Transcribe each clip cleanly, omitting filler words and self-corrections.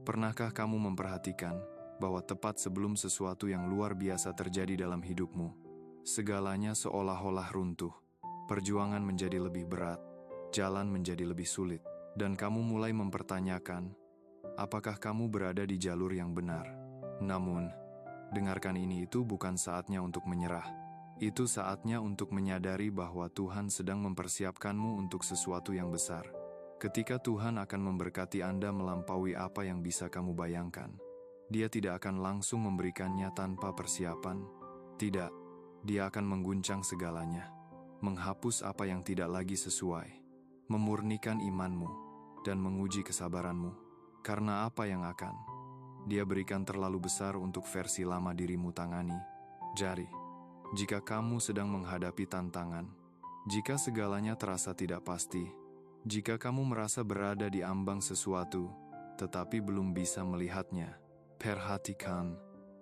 Pernahkah kamu memperhatikan bahwa tepat sebelum sesuatu yang luar biasa terjadi dalam hidupmu, segalanya seolah-olah runtuh, perjuangan menjadi lebih berat, jalan menjadi lebih sulit, dan kamu mulai mempertanyakan, apakah kamu berada di jalur yang benar? Namun, dengarkan ini, itu bukan saatnya untuk menyerah. Itu saatnya untuk menyadari bahwa Tuhan sedang mempersiapkanmu untuk sesuatu yang besar. Ketika Tuhan akan memberkati Anda melampaui apa yang bisa kamu bayangkan, Dia tidak akan langsung memberikannya tanpa persiapan. Tidak, Dia akan mengguncang segalanya, menghapus apa yang tidak lagi sesuai, memurnikan imanmu, dan menguji kesabaranmu. Karena apa yang akan Dia berikan terlalu besar untuk versi lama dirimu tangani. Jadi, jika kamu sedang menghadapi tantangan, jika segalanya terasa tidak pasti, jika kamu merasa berada di ambang sesuatu, tetapi belum bisa melihatnya, perhatikan,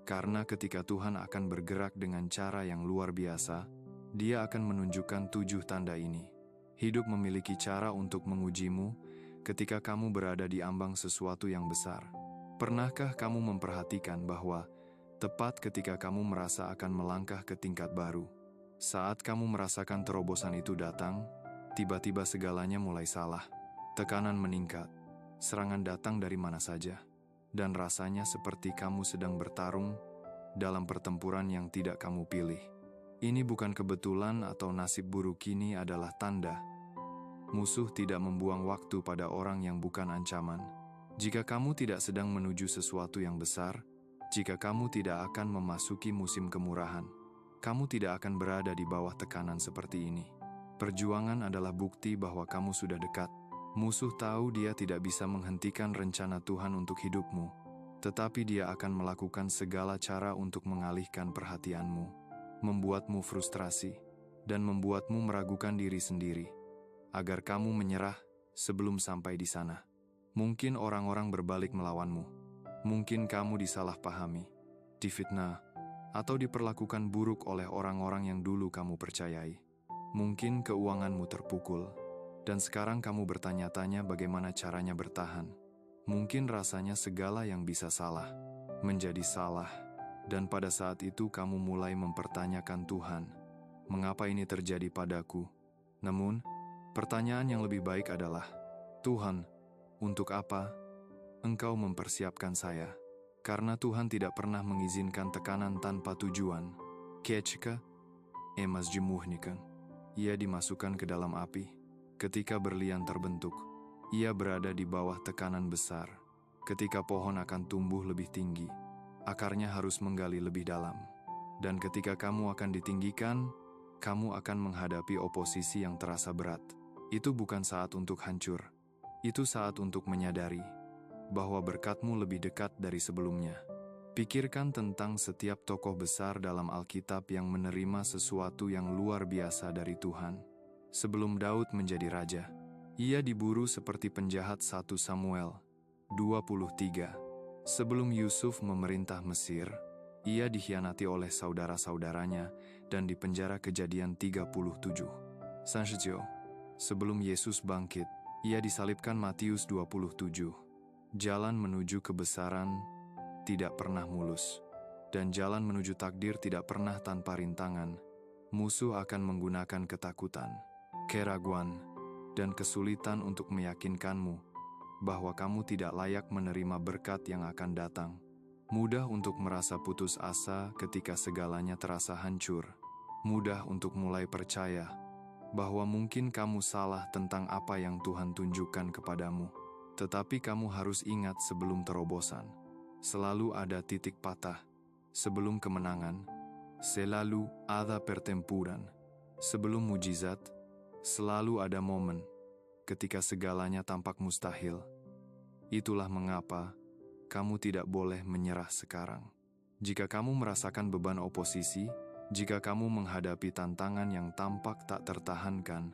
karena ketika Tuhan akan bergerak dengan cara yang luar biasa, Dia akan menunjukkan 7 tanda ini. Hidup memiliki cara untuk mengujimu ketika kamu berada di ambang sesuatu yang besar. Pernahkah kamu memperhatikan bahwa tepat ketika kamu merasa akan melangkah ke tingkat baru, saat kamu merasakan terobosan itu datang, tiba-tiba segalanya mulai salah, tekanan meningkat, serangan datang dari mana saja, dan rasanya seperti kamu sedang bertarung dalam pertempuran yang tidak kamu pilih. Ini bukan kebetulan atau nasib buruk, ini adalah tanda. Musuh tidak membuang waktu pada orang yang bukan ancaman. Jika kamu tidak sedang menuju sesuatu yang besar, jika kamu tidak akan memasuki musim kemurahan, kamu tidak akan berada di bawah tekanan seperti ini. Perjuangan adalah bukti bahwa kamu sudah dekat. Musuh tahu dia tidak bisa menghentikan rencana Tuhan untuk hidupmu, tetapi dia akan melakukan segala cara untuk mengalihkan perhatianmu, membuatmu frustrasi, dan membuatmu meragukan diri sendiri, agar kamu menyerah sebelum sampai di sana. Mungkin orang-orang berbalik melawanmu. Mungkin kamu disalahpahami, difitnah, atau diperlakukan buruk oleh orang-orang yang dulu kamu percayai. Mungkin keuanganmu terpukul, dan sekarang kamu bertanya-tanya bagaimana caranya bertahan. Mungkin rasanya segala yang bisa salah menjadi salah, dan pada saat itu kamu mulai mempertanyakan Tuhan, mengapa ini terjadi padaku? Namun, pertanyaan yang lebih baik adalah, Tuhan, untuk apa Engkau mempersiapkan saya? Karena Tuhan tidak pernah mengizinkan tekanan tanpa tujuan. Kechka, emas jemuhnikan. Ia dimasukkan ke dalam api. Ketika berlian terbentuk, ia berada di bawah tekanan besar. Ketika pohon akan tumbuh lebih tinggi, akarnya harus menggali lebih dalam. Dan ketika kamu akan ditinggikan, kamu akan menghadapi oposisi yang terasa berat. Itu bukan saat untuk hancur. Itu saat untuk menyadari bahwa berkatmu lebih dekat dari sebelumnya. Pikirkan tentang setiap tokoh besar dalam Alkitab yang menerima sesuatu yang luar biasa dari Tuhan. Sebelum Daud menjadi raja, ia diburu seperti penjahat. 1 Samuel 23. Sebelum Yusuf memerintah Mesir, ia dikhianati oleh saudara-saudaranya dan dipenjara. Kejadian 37. Sanshijyo. Sebelum Yesus bangkit, ia disalibkan. Matius 27. Jalan menuju kebesaran tidak pernah mulus, dan jalan menuju takdir tidak pernah tanpa rintangan. Musuh akan menggunakan ketakutan, keraguan, dan kesulitan untuk meyakinkanmu bahwa kamu tidak layak menerima berkat yang akan datang. Mudah untuk merasa putus asa ketika segalanya terasa hancur. Mudah untuk mulai percaya bahwa mungkin kamu salah tentang apa yang Tuhan tunjukkan kepadamu. Tetapi kamu harus ingat, sebelum terobosan selalu ada titik patah. Sebelum kemenangan selalu ada pertempuran. Sebelum mujizat selalu ada momen ketika segalanya tampak mustahil. Itulah mengapa kamu tidak boleh menyerah sekarang. Jika kamu merasakan beban oposisi, jika kamu menghadapi tantangan yang tampak tak tertahankan,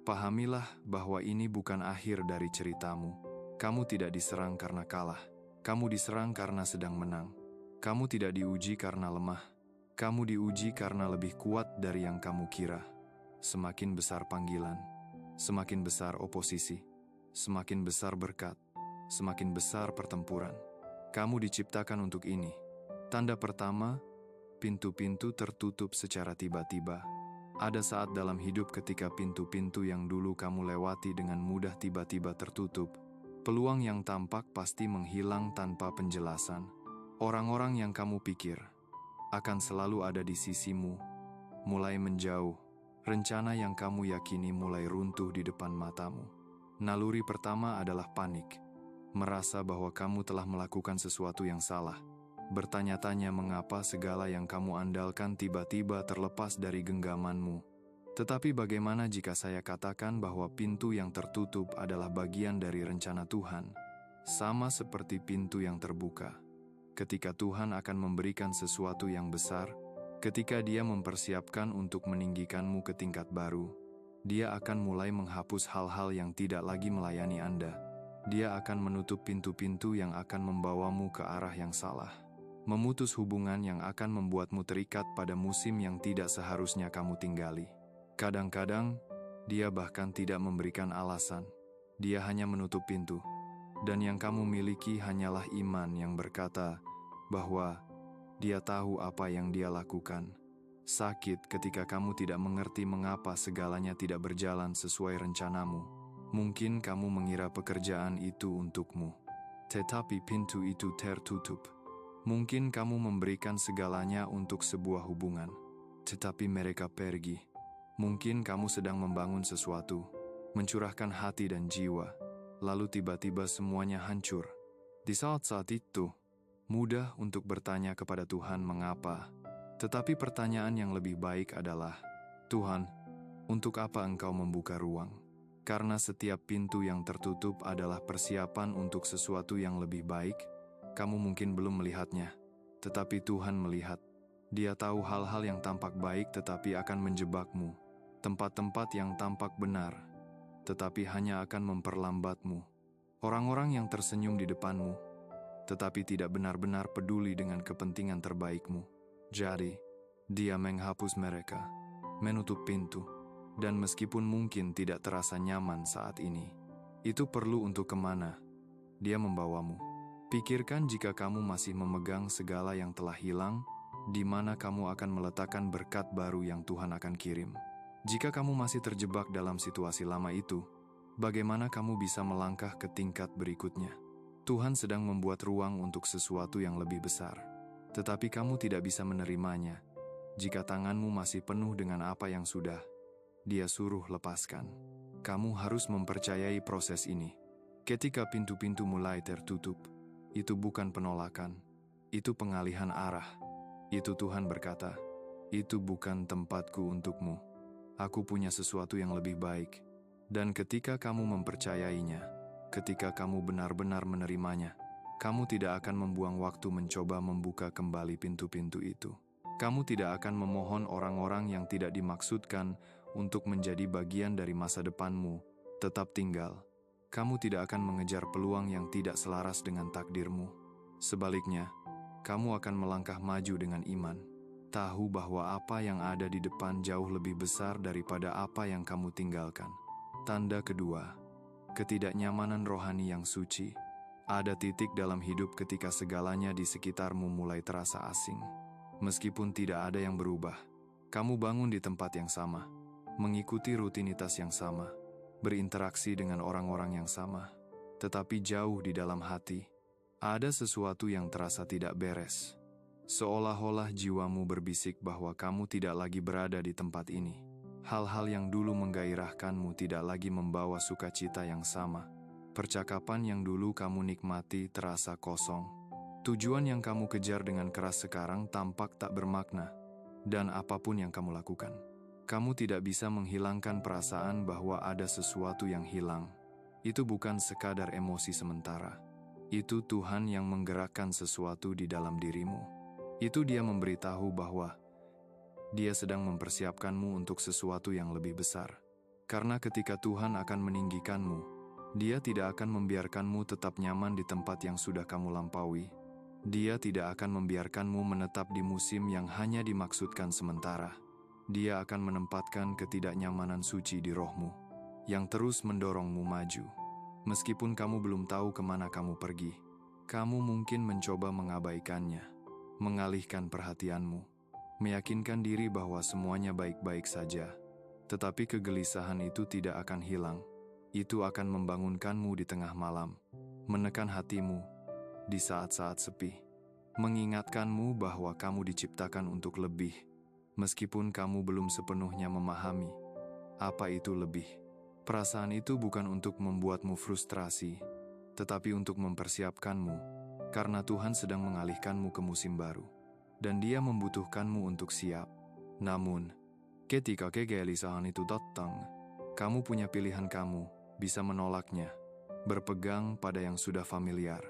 pahamilah bahwa ini bukan akhir dari ceritamu. Kamu tidak diserang karena kalah. Kamu diserang karena sedang menang. Kamu tidak diuji karena lemah. Kamu diuji karena lebih kuat dari yang kamu kira. Semakin besar panggilan, semakin besar oposisi, semakin besar berkat, semakin besar pertempuran. Kamu diciptakan untuk ini. Tanda pertama, pintu-pintu tertutup secara tiba-tiba. Ada saat dalam hidup ketika pintu-pintu yang dulu kamu lewati dengan mudah tiba-tiba tertutup. Peluang yang tampak pasti menghilang tanpa penjelasan. Orang-orang yang kamu pikir akan selalu ada di sisimu mulai menjauh. Rencana yang kamu yakini mulai runtuh di depan matamu. Naluri pertama adalah panik. Merasa bahwa kamu telah melakukan sesuatu yang salah. Bertanya-tanya mengapa segala yang kamu andalkan tiba-tiba terlepas dari genggamanmu. Tetapi bagaimana jika saya katakan bahwa pintu yang tertutup adalah bagian dari rencana Tuhan? Sama seperti pintu yang terbuka. Ketika Tuhan akan memberikan sesuatu yang besar, ketika Dia mempersiapkan untuk meninggikanmu ke tingkat baru, Dia akan mulai menghapus hal-hal yang tidak lagi melayani Anda. Dia akan menutup pintu-pintu yang akan membawamu ke arah yang salah. Memutus hubungan yang akan membuatmu terikat pada musim yang tidak seharusnya kamu tinggali. Kadang-kadang, Dia bahkan tidak memberikan alasan. Dia hanya menutup pintu. Dan yang kamu miliki hanyalah iman yang berkata bahwa Dia tahu apa yang Dia lakukan. Sakit ketika kamu tidak mengerti mengapa segalanya tidak berjalan sesuai rencanamu. Mungkin kamu mengira pekerjaan itu untukmu, tetapi pintu itu tertutup. Mungkin kamu memberikan segalanya untuk sebuah hubungan, tetapi mereka pergi. Mungkin kamu sedang membangun sesuatu, mencurahkan hati dan jiwa, lalu tiba-tiba semuanya hancur. Di saat-saat itu, mudah untuk bertanya kepada Tuhan mengapa. Tetapi pertanyaan yang lebih baik adalah, Tuhan, untuk apa Engkau membuka ruang? Karena setiap pintu yang tertutup adalah persiapan untuk sesuatu yang lebih baik. Kamu mungkin belum melihatnya, tetapi Tuhan melihat. Dia tahu hal-hal yang tampak baik tetapi akan menjebakmu. Tempat-tempat yang tampak benar, tetapi hanya akan memperlambatmu. Orang-orang yang tersenyum di depanmu, tetapi tidak benar-benar peduli dengan kepentingan terbaikmu. Jadi, Dia menghapus mereka, menutup pintu. Dan meskipun mungkin tidak terasa nyaman saat ini, itu perlu untuk kemana Dia membawamu. Pikirkan jika kamu masih memegang segala yang telah hilang, di mana kamu akan meletakkan berkat baru yang Tuhan akan kirim. Jika kamu masih terjebak dalam situasi lama itu, bagaimana kamu bisa melangkah ke tingkat berikutnya? Tuhan sedang membuat ruang untuk sesuatu yang lebih besar, tetapi kamu tidak bisa menerimanya jika tanganmu masih penuh dengan apa yang sudah Dia suruh lepaskan. Kamu harus mempercayai proses ini. Ketika pintu-pintu mulai tertutup, itu bukan penolakan, itu pengalihan arah. Itu Tuhan berkata, itu bukan tempatku untukmu. Aku punya sesuatu yang lebih baik. Dan ketika kamu mempercayainya, ketika kamu benar-benar menerimanya, kamu tidak akan membuang waktu mencoba membuka kembali pintu-pintu itu. Kamu tidak akan memohon orang-orang yang tidak dimaksudkan untuk menjadi bagian dari masa depanmu tetap tinggal. Kamu tidak akan mengejar peluang yang tidak selaras dengan takdirmu. Sebaliknya, kamu akan melangkah maju dengan iman. Tahu bahwa apa yang ada di depan jauh lebih besar daripada apa yang kamu tinggalkan. Tanda kedua, ketidaknyamanan rohani yang suci. Ada titik dalam hidup ketika segalanya di sekitarmu mulai terasa asing. Meskipun tidak ada yang berubah, kamu bangun di tempat yang sama, mengikuti rutinitas yang sama, berinteraksi dengan orang-orang yang sama, tetapi jauh di dalam hati, ada sesuatu yang terasa tidak beres. Seolah-olah jiwamu berbisik bahwa kamu tidak lagi berada di tempat ini. Hal-hal yang dulu menggairahkanmu tidak lagi membawa sukacita yang sama. Percakapan yang dulu kamu nikmati terasa kosong. Tujuan yang kamu kejar dengan keras sekarang tampak tak bermakna, dan apapun yang kamu lakukan, kamu tidak bisa menghilangkan perasaan bahwa ada sesuatu yang hilang. Itu bukan sekadar emosi sementara. Itu Tuhan yang menggerakkan sesuatu di dalam dirimu. Itu Dia memberitahu bahwa Dia sedang mempersiapkanmu untuk sesuatu yang lebih besar. Karena ketika Tuhan akan meninggikanmu, Dia tidak akan membiarkanmu tetap nyaman di tempat yang sudah kamu lampaui. Dia tidak akan membiarkanmu menetap di musim yang hanya dimaksudkan sementara. Dia akan menempatkan ketidaknyamanan suci di rohmu, yang terus mendorongmu maju. Meskipun kamu belum tahu kemana kamu pergi, Kamu mungkin mencoba mengabaikannya, mengalihkan perhatianmu, meyakinkan diri bahwa semuanya baik-baik saja. Tetapi kegelisahan itu tidak akan hilang. Itu akan membangunkanmu di tengah malam, menekan hatimu di saat-saat sepi, mengingatkanmu bahwa kamu diciptakan untuk lebih, meskipun kamu belum sepenuhnya memahami apa itu lebih. Perasaan itu bukan untuk membuatmu frustrasi, tetapi untuk mempersiapkanmu, karena Tuhan sedang mengalihkanmu ke musim baru, dan Dia membutuhkanmu untuk siap. Namun, ketika kegelisahan itu datang, kamu punya pilihan. Kamu bisa menolaknya, berpegang pada yang sudah familiar,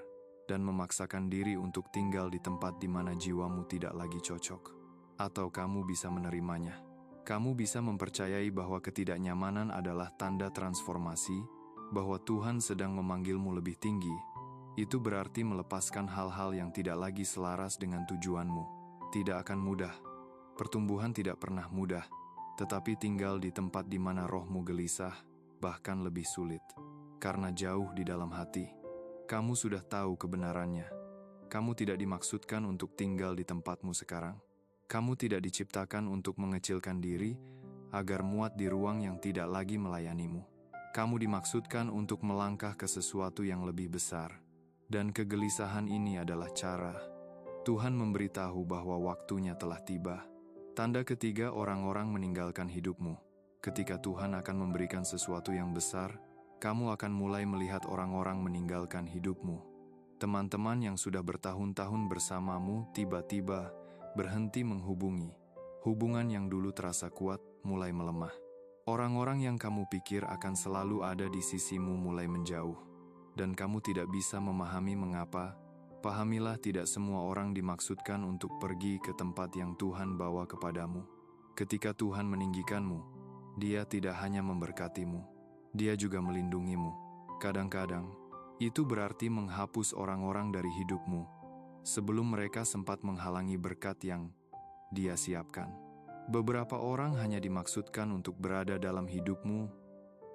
dan memaksakan diri untuk tinggal di tempat di mana jiwamu tidak lagi cocok. Atau kamu bisa menerimanya. Kamu bisa mempercayai bahwa ketidaknyamanan adalah tanda transformasi, bahwa Tuhan sedang memanggilmu lebih tinggi. Itu berarti melepaskan hal-hal yang tidak lagi selaras dengan tujuanmu. Tidak akan mudah. Pertumbuhan tidak pernah mudah, tetapi tinggal di tempat di mana rohmu gelisah, bahkan lebih sulit. Karena jauh di dalam hati, kamu sudah tahu kebenarannya. Kamu tidak dimaksudkan untuk tinggal di tempatmu sekarang. Kamu tidak diciptakan untuk mengecilkan diri, agar muat di ruang yang tidak lagi melayanimu. Kamu dimaksudkan untuk melangkah ke sesuatu yang lebih besar. Dan kegelisahan ini adalah cara Tuhan memberitahu bahwa waktunya telah tiba. Tanda ketiga, orang-orang meninggalkan hidupmu. Ketika Tuhan akan memberikan sesuatu yang besar, kamu akan mulai melihat orang-orang meninggalkan hidupmu. Teman-teman yang sudah bertahun-tahun bersamamu tiba-tiba berhenti menghubungi. Hubungan yang dulu terasa kuat mulai melemah. Orang-orang yang kamu pikir akan selalu ada di sisimu mulai menjauh. Dan kamu tidak bisa memahami mengapa. Pahamilah, tidak semua orang dimaksudkan untuk pergi ke tempat yang Tuhan bawa kepadamu. Ketika Tuhan meninggikanmu, Dia tidak hanya memberkatimu, Dia juga melindungimu. Kadang-kadang, itu berarti menghapus orang-orang dari hidupmu, sebelum mereka sempat menghalangi berkat yang Dia siapkan. Beberapa orang hanya dimaksudkan untuk berada dalam hidupmu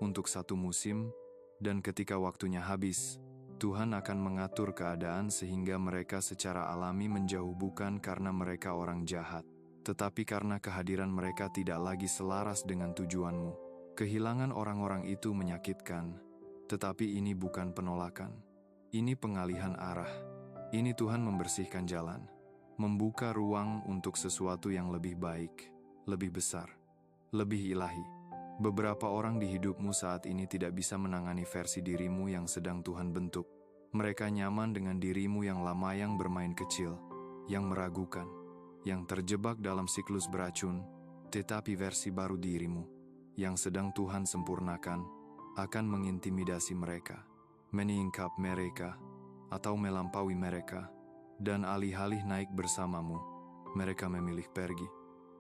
untuk satu musim, dan ketika waktunya habis, Tuhan akan mengatur keadaan sehingga mereka secara alami menjauh, bukan karena mereka orang jahat, tetapi karena kehadiran mereka tidak lagi selaras dengan tujuanmu. Kehilangan orang-orang itu menyakitkan, tetapi ini bukan penolakan. Ini pengalihan arah. Ini Tuhan membersihkan jalan, membuka ruang untuk sesuatu yang lebih baik, lebih besar, lebih ilahi. Beberapa orang di hidupmu saat ini tidak bisa menangani versi dirimu yang sedang Tuhan bentuk. Mereka nyaman dengan dirimu yang lama, yang bermain kecil, yang meragukan, yang terjebak dalam siklus beracun. Tetapi versi baru dirimu, yang sedang Tuhan sempurnakan, akan mengintimidasi mereka, meningkap mereka, atau melampaui mereka. Dan alih-alih naik bersamamu, mereka memilih pergi.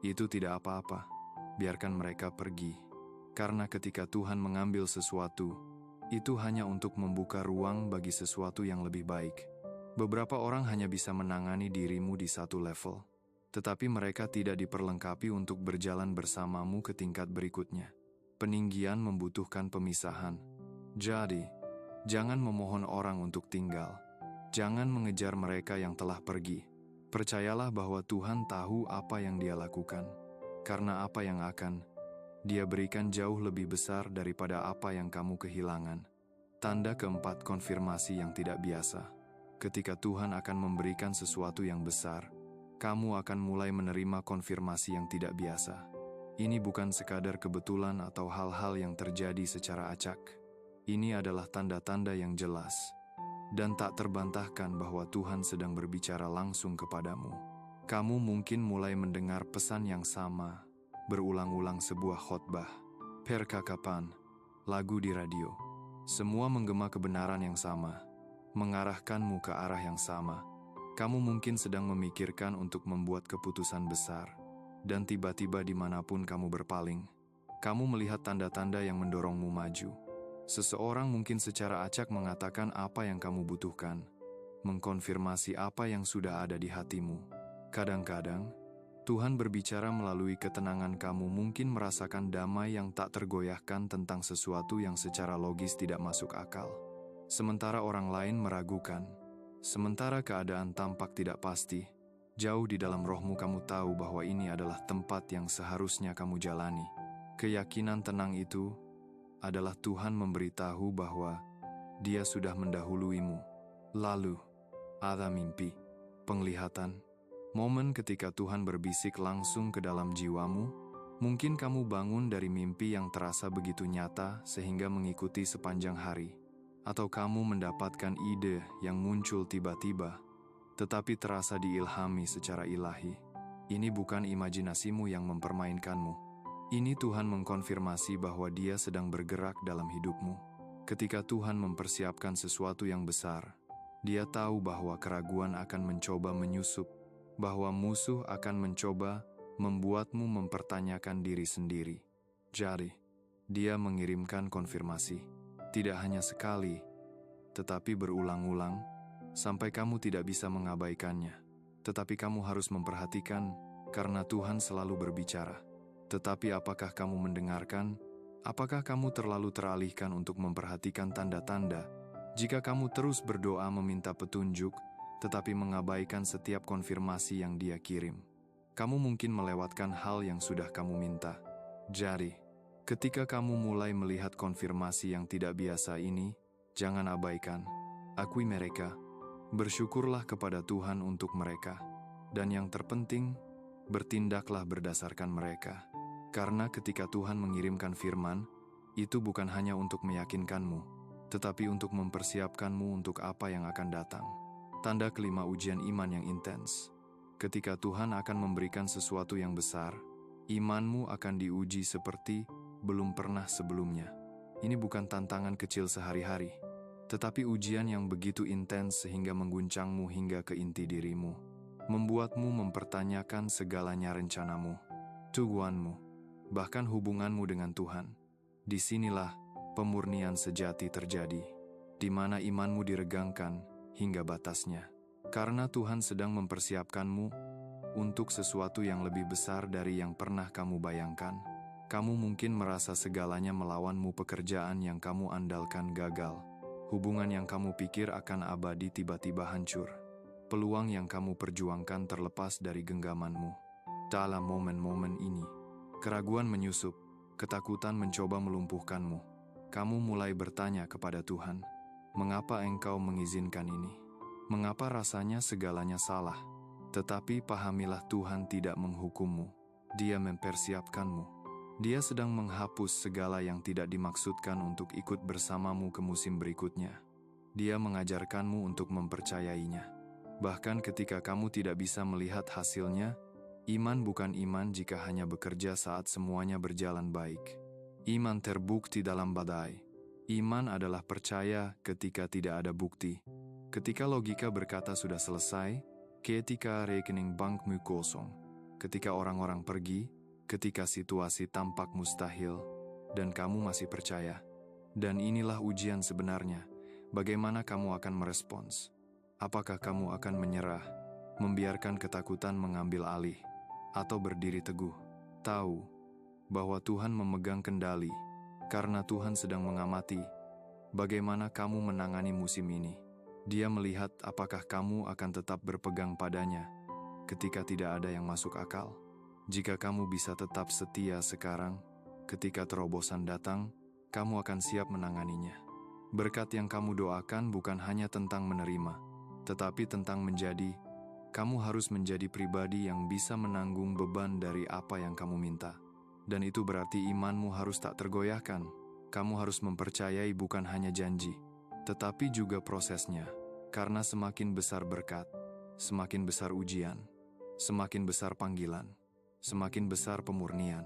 Itu tidak apa-apa, biarkan mereka pergi. Karena ketika Tuhan mengambil sesuatu, itu hanya untuk membuka ruang bagi sesuatu yang lebih baik. Beberapa orang hanya bisa menangani dirimu di satu level, tetapi mereka tidak diperlengkapi untuk berjalan bersamamu ke tingkat berikutnya. Peninggian membutuhkan pemisahan. Jadi, jangan memohon orang untuk tinggal. Jangan mengejar mereka yang telah pergi. Percayalah bahwa Tuhan tahu apa yang Dia lakukan, karena apa yang akan Dia berikan jauh lebih besar daripada apa yang kamu kehilangan. Tanda keempat, konfirmasi yang tidak biasa. Ketika Tuhan akan memberikan sesuatu yang besar, kamu akan mulai menerima konfirmasi yang tidak biasa. Ini bukan sekadar kebetulan atau hal-hal yang terjadi secara acak. Ini adalah tanda-tanda yang jelas dan tak terbantahkan bahwa Tuhan sedang berbicara langsung kepadamu. Kamu mungkin mulai mendengar pesan yang sama berulang-ulang, sebuah khotbah, percakapan, lagu di radio. Semua menggema kebenaran yang sama, mengarahkanmu ke arah yang sama. Kamu mungkin sedang memikirkan untuk membuat keputusan besar, dan tiba-tiba dimanapun kamu berpaling, kamu melihat tanda-tanda yang mendorongmu maju. Seseorang mungkin secara acak mengatakan apa yang kamu butuhkan, mengkonfirmasi apa yang sudah ada di hatimu. Kadang-kadang, Tuhan berbicara melalui ketenangan. Kamu mungkin merasakan damai yang tak tergoyahkan tentang sesuatu yang secara logis tidak masuk akal. Sementara orang lain meragukan, Sementara keadaan tampak tidak pasti, jauh di dalam rohmu kamu tahu bahwa ini adalah tempat yang seharusnya kamu jalani. Keyakinan tenang itu adalah Tuhan memberitahu bahwa Dia sudah mendahuluimu. Lalu, ada mimpi, penglihatan, momen ketika Tuhan berbisik langsung ke dalam jiwamu. Mungkin kamu bangun dari mimpi yang terasa begitu nyata sehingga mengikuti sepanjang hari. Atau kamu mendapatkan ide yang muncul tiba-tiba, tetapi terasa diilhami secara ilahi. Ini bukan imajinasimu yang mempermainkanmu. Ini Tuhan mengkonfirmasi bahwa Dia sedang bergerak dalam hidupmu. Ketika Tuhan mempersiapkan sesuatu yang besar, Dia tahu bahwa keraguan akan mencoba menyusup, bahwa musuh akan mencoba membuatmu mempertanyakan diri sendiri. Jadi, Dia mengirimkan konfirmasi, tidak hanya sekali, tetapi berulang-ulang, sampai kamu tidak bisa mengabaikannya. Tetapi kamu harus memperhatikan, karena Tuhan selalu berbicara. Tetapi apakah kamu mendengarkan? Apakah kamu terlalu teralihkan untuk memperhatikan tanda-tanda? Jika kamu terus berdoa meminta petunjuk, tetapi mengabaikan setiap konfirmasi yang Dia kirim, kamu mungkin melewatkan hal yang sudah kamu minta. Jadi, ketika kamu mulai melihat konfirmasi yang tidak biasa ini, jangan abaikan. Akui mereka. Bersyukurlah kepada Tuhan untuk mereka. Dan yang terpenting, bertindaklah berdasarkan mereka. Karena ketika Tuhan mengirimkan firman, itu bukan hanya untuk meyakinkanmu, tetapi untuk mempersiapkanmu untuk apa yang akan datang. Tanda kelima ujian iman yang intens. Ketika Tuhan akan memberikan sesuatu yang besar, imanmu akan diuji seperti belum pernah sebelumnya. Ini bukan tantangan kecil sehari-hari, tetapi ujian yang begitu intens sehingga mengguncangmu hingga ke inti dirimu, membuatmu mempertanyakan segalanya rencanamu, tujuanmu, bahkan hubunganmu dengan Tuhan. Disinilah pemurnian sejati terjadi, di mana imanmu diregangkan hingga batasnya. Karena Tuhan sedang mempersiapkanmu untuk sesuatu yang lebih besar dari yang pernah kamu bayangkan. Kamu mungkin merasa segalanya melawanmu, pekerjaan yang kamu andalkan gagal. Hubungan yang kamu pikir akan abadi tiba-tiba hancur. Peluang yang kamu perjuangkan terlepas dari genggamanmu. Dalam momen-momen ini, keraguan menyusup, ketakutan mencoba melumpuhkanmu. Kamu mulai bertanya kepada Tuhan, "Mengapa Engkau mengizinkan ini? Mengapa rasanya segalanya salah?" Tetapi pahamilah, Tuhan tidak menghukummu. Dia mempersiapkanmu. Dia sedang menghapus segala yang tidak dimaksudkan untuk ikut bersamamu ke musim berikutnya. Dia mengajarkanmu untuk mempercayainya. Bahkan ketika kamu tidak bisa melihat hasilnya, iman bukan iman jika hanya bekerja saat semuanya berjalan baik. Iman terbukti dalam badai. Iman adalah percaya ketika tidak ada bukti. Ketika logika berkata sudah selesai, ketika rekening bankmu kosong, ketika orang-orang pergi, ketika situasi tampak mustahil, dan kamu masih percaya. Dan inilah ujian sebenarnya, bagaimana kamu akan merespons. Apakah kamu akan menyerah, membiarkan ketakutan mengambil alih, atau berdiri teguh, tahu bahwa Tuhan memegang kendali, karena Tuhan sedang mengamati bagaimana kamu menangani musim ini. Dia melihat apakah kamu akan tetap berpegang padanya ketika tidak ada yang masuk akal. Jika kamu bisa tetap setia sekarang, ketika terobosan datang, kamu akan siap menanganinya. Berkat yang kamu doakan bukan hanya tentang menerima, tetapi tentang menjadi. Kamu harus menjadi pribadi yang bisa menanggung beban dari apa yang kamu minta. Dan itu berarti imanmu harus tak tergoyahkan. Kamu harus mempercayai bukan hanya janji, tetapi juga prosesnya. Karena semakin besar berkat, semakin besar ujian, semakin besar panggilan, semakin besar pemurnian.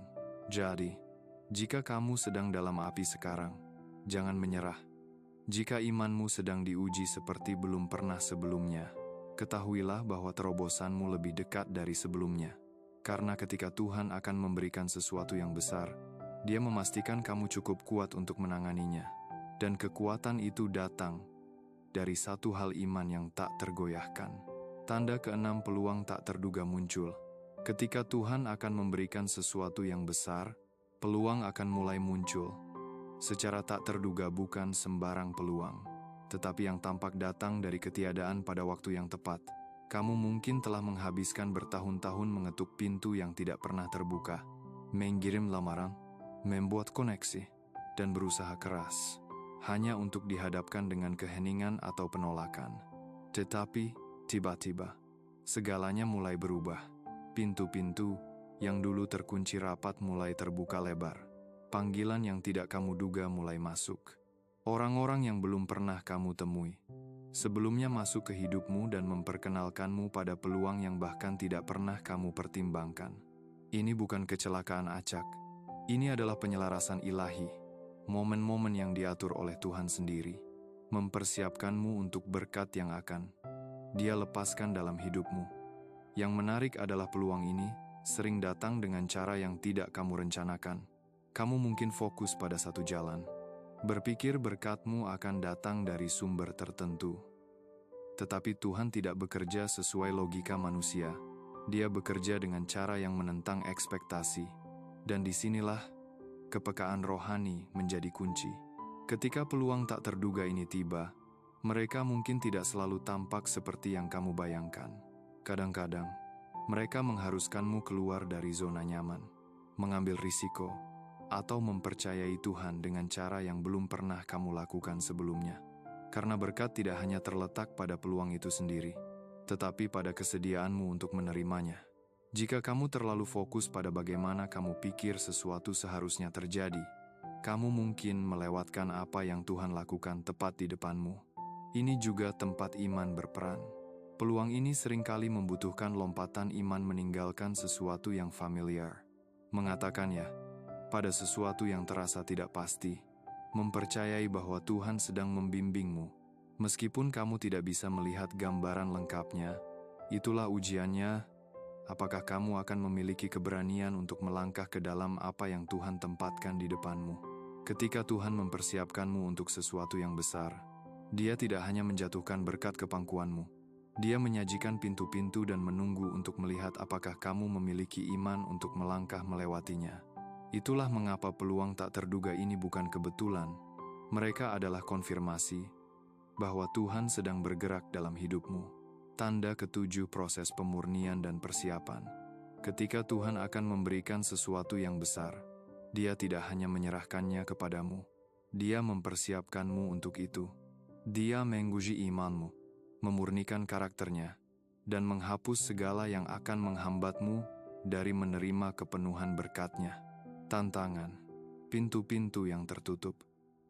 Jadi, jika kamu sedang dalam api sekarang, jangan menyerah. Jika imanmu sedang diuji seperti belum pernah sebelumnya, ketahuilah bahwa terobosanmu lebih dekat dari sebelumnya. Karena ketika Tuhan akan memberikan sesuatu yang besar, Dia memastikan kamu cukup kuat untuk menanganinya. Dan kekuatan itu datang dari satu hal, iman yang tak tergoyahkan. Tanda keenam, peluang tak terduga muncul. Ketika Tuhan akan memberikan sesuatu yang besar, peluang akan mulai muncul. Secara tak terduga, bukan sembarang peluang, tetapi yang tampak datang dari ketiadaan pada waktu yang tepat. Kamu mungkin telah menghabiskan bertahun-tahun mengetuk pintu yang tidak pernah terbuka, mengirim lamaran, membuat koneksi, dan berusaha keras, hanya untuk dihadapkan dengan keheningan atau penolakan. Tetapi, tiba-tiba, segalanya mulai berubah. Pintu-pintu yang dulu terkunci rapat mulai terbuka lebar. Panggilan yang tidak kamu duga mulai masuk. Orang-orang yang belum pernah kamu temui sebelumnya masuk ke hidupmu dan memperkenalkanmu pada peluang yang bahkan tidak pernah kamu pertimbangkan. Ini bukan kecelakaan acak. Ini adalah penyelarasan ilahi. Momen-momen yang diatur oleh Tuhan sendiri, mempersiapkanmu untuk berkat yang akan Dia lepaskan dalam hidupmu. Yang menarik adalah peluang ini sering datang dengan cara yang tidak kamu rencanakan. Kamu mungkin fokus pada satu jalan, berpikir berkatmu akan datang dari sumber tertentu. Tetapi Tuhan tidak bekerja sesuai logika manusia. Dia bekerja dengan cara yang menentang ekspektasi. Dan disinilah kepekaan rohani menjadi kunci. Ketika peluang tak terduga ini tiba, mereka mungkin tidak selalu tampak seperti yang kamu bayangkan. Kadang-kadang, mereka mengharuskanmu keluar dari zona nyaman, mengambil risiko, atau mempercayai Tuhan dengan cara yang belum pernah kamu lakukan sebelumnya. Karena berkat tidak hanya terletak pada peluang itu sendiri, tetapi pada kesediaanmu untuk menerimanya. Jika kamu terlalu fokus pada bagaimana kamu pikir sesuatu seharusnya terjadi, kamu mungkin melewatkan apa yang Tuhan lakukan tepat di depanmu. Ini juga tempat iman berperan. Peluang ini seringkali membutuhkan lompatan iman meninggalkan sesuatu yang familiar. Mengatakannya pada sesuatu yang terasa tidak pasti, mempercayai bahwa Tuhan sedang membimbingmu. Meskipun kamu tidak bisa melihat gambaran lengkapnya, itulah ujiannya. Apakah kamu akan memiliki keberanian untuk melangkah ke dalam apa yang Tuhan tempatkan di depanmu? Ketika Tuhan mempersiapkanmu untuk sesuatu yang besar, Dia tidak hanya menjatuhkan berkat ke pangkuanmu. Dia menyajikan pintu-pintu dan menunggu untuk melihat apakah kamu memiliki iman untuk melangkah melewatinya. Itulah mengapa peluang tak terduga ini bukan kebetulan. Mereka adalah konfirmasi bahwa Tuhan sedang bergerak dalam hidupmu. Tanda ketujuh proses pemurnian dan persiapan. Ketika Tuhan akan memberikan sesuatu yang besar, Dia tidak hanya menyerahkannya kepadamu, Dia mempersiapkanmu untuk itu. Dia menguji imanmu, memurnikan karakternya, dan menghapus segala yang akan menghambatmu dari menerima kepenuhan berkat-Nya. Tantangan, pintu-pintu yang tertutup,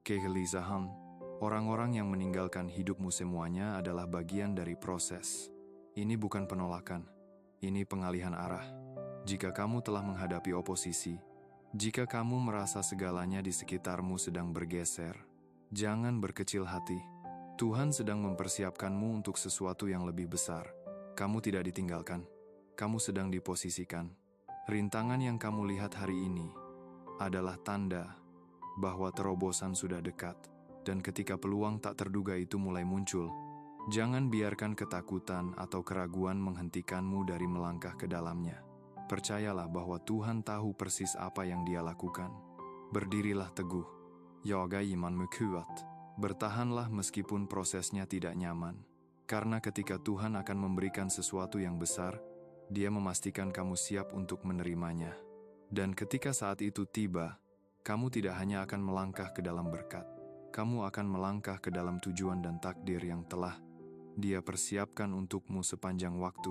kegelisahan, orang-orang yang meninggalkan hidupmu semuanya adalah bagian dari proses. Ini bukan penolakan, ini pengalihan arah. Jika kamu telah menghadapi oposisi, jika kamu merasa segalanya di sekitarmu sedang bergeser, jangan berkecil hati. Tuhan sedang mempersiapkanmu untuk sesuatu yang lebih besar. Kamu tidak ditinggalkan, kamu sedang diposisikan. Rintangan yang kamu lihat hari ini adalah tanda bahwa terobosan sudah dekat. Dan ketika peluang tak terduga itu mulai muncul, jangan biarkan ketakutan atau keraguan menghentikanmu dari melangkah ke dalamnya. Percayalah bahwa Tuhan tahu persis apa yang Dia lakukan. Berdirilah teguh. Jaga imanmu kuat. Bertahanlah meskipun prosesnya tidak nyaman. Karena ketika Tuhan akan memberikan sesuatu yang besar, Dia memastikan kamu siap untuk menerimanya. Dan ketika saat itu tiba, kamu tidak hanya akan melangkah ke dalam berkat, kamu akan melangkah ke dalam tujuan dan takdir yang telah Dia persiapkan untukmu sepanjang waktu.